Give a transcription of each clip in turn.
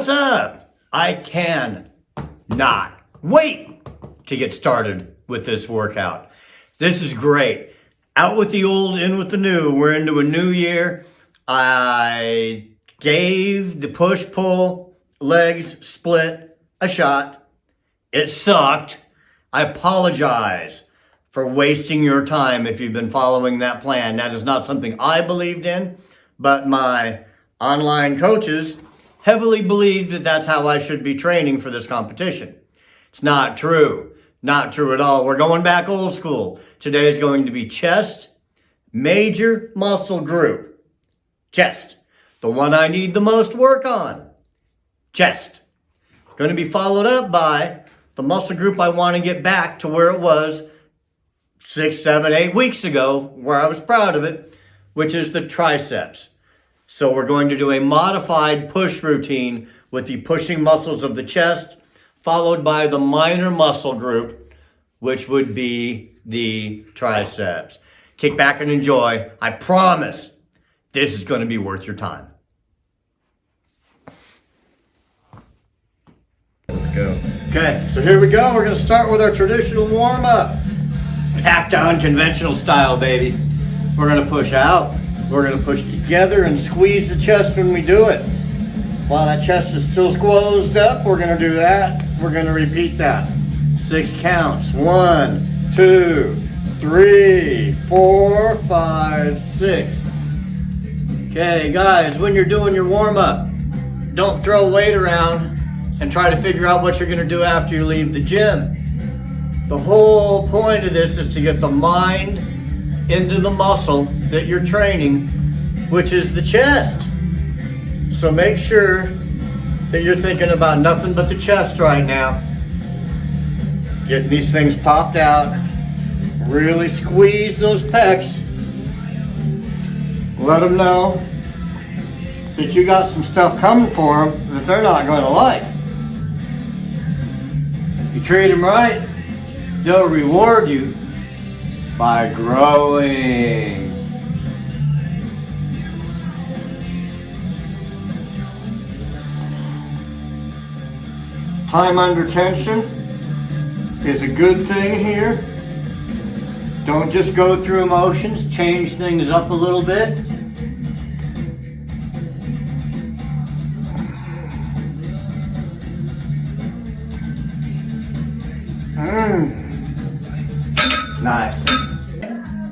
What's up? I can not wait to get started with this workout. This is great. Out with the old, in with the new. We're into a new year. I gave the push-pull legs split a shot. It sucked. I apologize for wasting your time if you've been following that plan. That is not something I believed in, but my online coaches heavily believed that that's how I should be training for this competition. It's not true. Not true at all. We're going back old school. Today is going to be chest, major muscle group. Chest. The one I need the most work on. Chest. Going to be followed up by the muscle group I want to get back to where it was 6, 7, 8 weeks ago, where I was proud of it, which is the triceps. So we're going to do a modified push routine with the pushing muscles of the chest, followed by the minor muscle group, which would be the triceps. Kick back and enjoy. I promise this is going to be worth your time. Let's go. Okay, so here we go. We're going to start with our traditional warm-up. Back to unconventional style, baby. We're going to push out. We're going to push together and squeeze the chest when we do it. While that chest is still squozed up, we're going to do that. We're going to repeat that. 6 counts. 1, 2, 3, 4, 5, 6. Okay, guys, when you're doing your warm-up, don't throw weight around and try to figure out what you're going to do after you leave the gym. The whole point of this is to get the mind into the muscle that you're training, which is the chest. So make sure that you're thinking about nothing but the chest right now. Getting these things popped out. Really squeeze those pecs. Let them know that you got some stuff coming for them that they're not going to like. You treat them right, they'll reward you by growing. Time under tension is a good thing here. Don't just go through motions, change things up a little bit. Nice.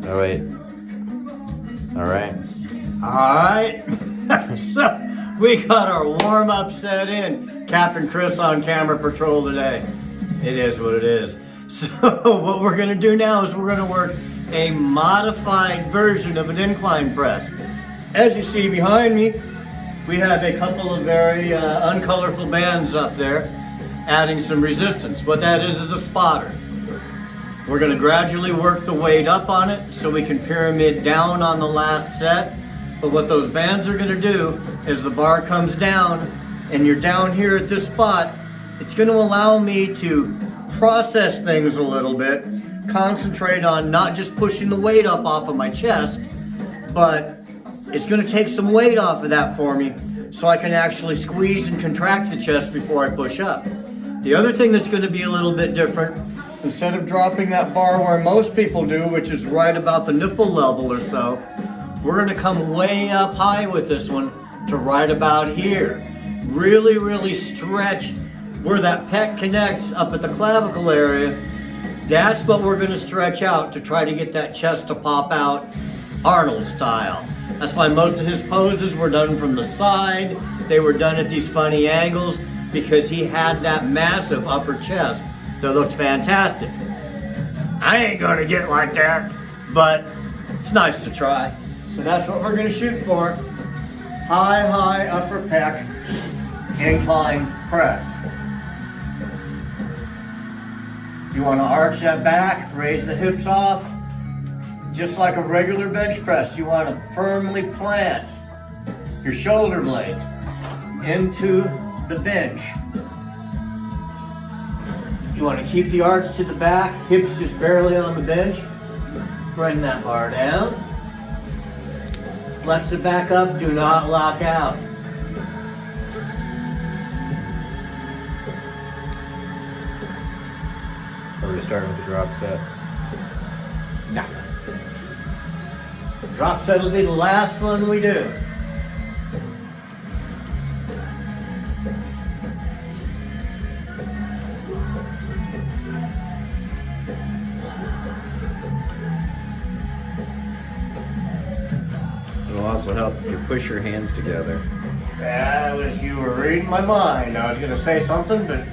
All right. All right. All right. So we got our warm-up set in. Captain Chris on camera patrol today. It is what it is. So what we're going to do now is we're going to work a modified version of an incline press. As you see behind me, we have a couple of very uncolorful bands up there adding some resistance. What that is a spotter. We're going to gradually work the weight up on it so we can pyramid down on the last set. But what those bands are going to do is the bar comes down and you're down here at this spot. It's going to allow me to process things a little bit, concentrate on not just pushing the weight up off of my chest, but it's going to take some weight off of that for me so I can actually squeeze and contract the chest before I push up. The other thing that's going to be a little bit different, instead of dropping that bar where most people do, which is right about the nipple level or so, we're going to come way up high with this one to right about here. Really, really stretch where that pec connects up at the clavicle area. That's what we're going to stretch out to try to get that chest to pop out Arnold style. That's why most of his poses were done from the side. They were done at these funny angles because he had that massive upper chest that looked fantastic. I ain't gonna get like that, but it's nice to try. So that's what we're gonna shoot for. High upper pec, incline press. You wanna arch that back, raise the hips off. Just like a regular bench press, you wanna firmly plant your shoulder blades into the bench. You want to keep the arch to the back, hips just barely on the bench. Bring that bar down. Flex it back up, do not lock out. starting with the drop set? Nah. Drop set will be the last one we do. It'll also help if you push your hands together. You were reading my mind. I was going to say something, but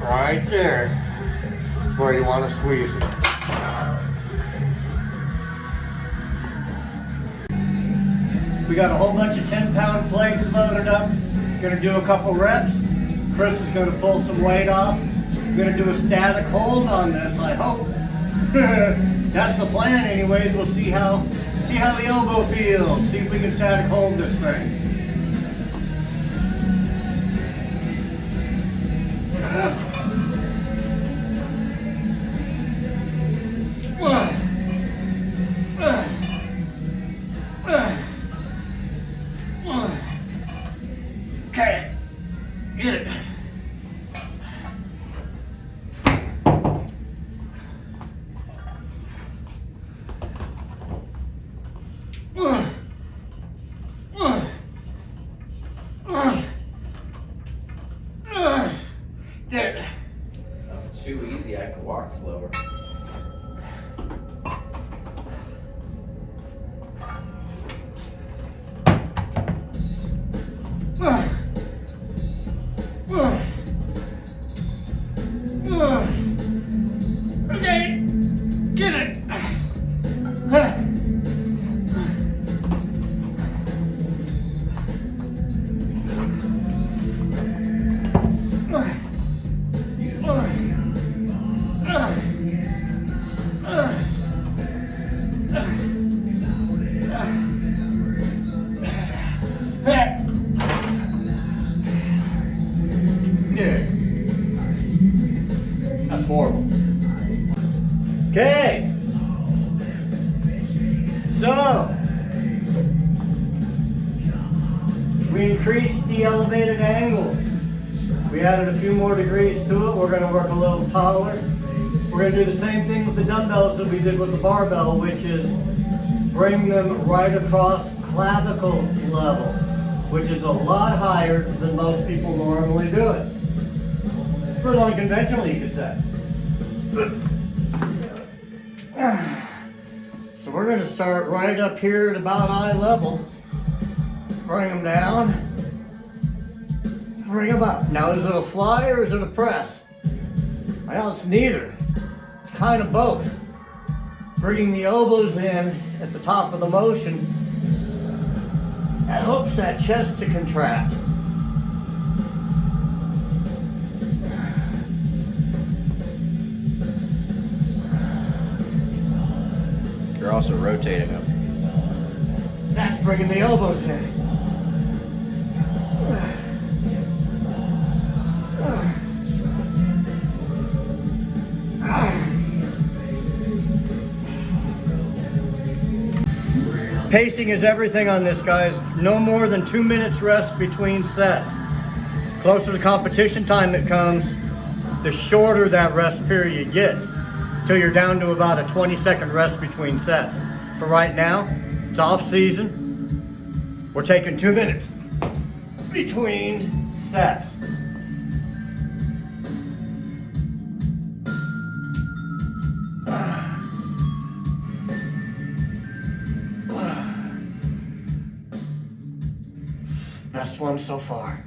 right there is where you want to squeeze it. We got a whole bunch of 10-pound plates loaded up. Gonna do a couple reps. Chris is gonna pull some weight off. Gonna do a static hold on this, I hope. That's the plan anyways. We'll see how the elbow feels. See if we can static hold this thing. Okay, get it. Get it. If it's too easy, I can walk slower. Okay, get it. Yeah. That's horrible. Okay. So, we increased the elevated angle. We added a few more degrees to it. We're going to work a little taller. We're going to do the same thing with the dumbbells that we did with the barbell, which is bring them right across clavicle level, which is a lot higher than most people normally do it. A little unconventionally, you could say. So we're going to start right up here at about eye level. Bring them down. Bring them up. Now, is it a fly or is it a press? Well, it's neither. It's kind of both. Bringing the elbows in at the top of the motion, that helps that chest to contract. You're also rotating them. That's bringing the elbows in. Pacing is everything on this, guys. No more than 2 minutes rest between sets. Closer to competition time it comes, the shorter that rest period gets, till you're down to about a 20-second rest between sets. For right now, it's off season. We're taking 2 minutes between sets. Best one so far.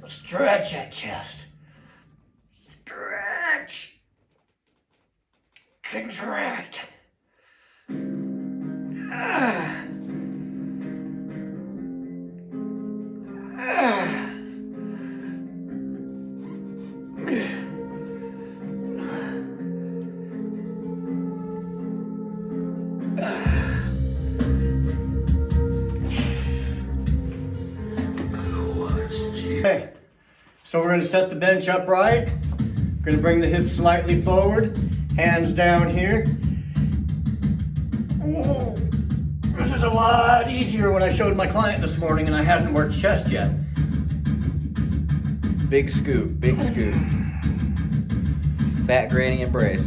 Stretch that chest. Stretch. Contract. Okay, so we're going to set the bench upright. We're going to bring the hips slightly forward, hands down here. This is a lot easier when I showed my client this morning and I hadn't worked chest yet. Big scoop, big scoop. Fat granny embrace.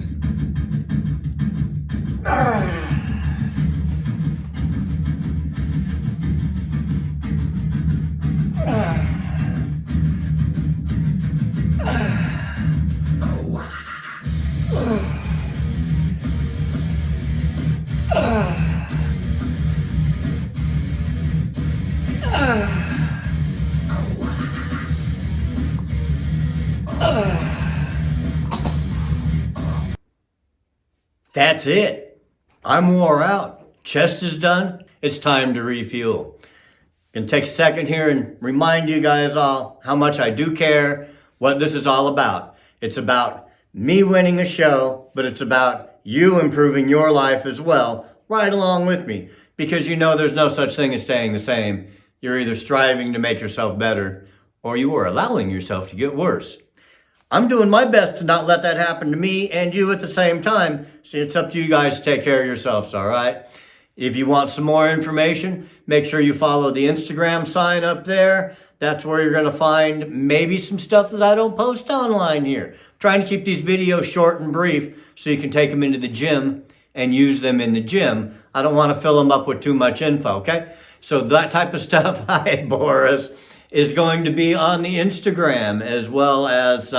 That's it. I'm wore out. Chest is done. It's time to refuel. Gonna take a second here and remind you guys all how much I do care, what this is all about. It's about me winning a show, but it's about you improving your life as well, right along with me. Because you know there's no such thing as staying the same. You're either striving to make yourself better, or you are allowing yourself to get worse. I'm doing my best to not let that happen to me and you at the same time. So it's up to you guys to take care of yourselves, all right? If you want some more information, make sure you follow the Instagram sign up there. That's where you're going to find maybe some stuff that I don't post online here. I'm trying to keep these videos short and brief so you can take them into the gym and use them in the gym. I don't want to fill them up with too much info, okay? So that type of stuff, hi Boris, is going to be on the Instagram, as well as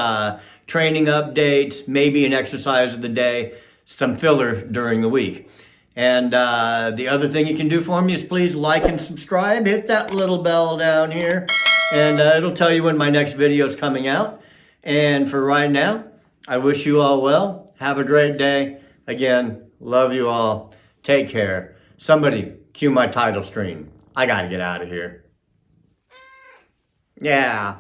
training updates, maybe an exercise of the day, some filler during the week. And the other thing you can do for me is please like and subscribe. Hit that little bell down here, and it'll tell you when my next video is coming out. And for right now, I wish you all well. Have a great day. Again, love you all. Take care. Somebody cue my title screen. I got to get out of here. Yeah.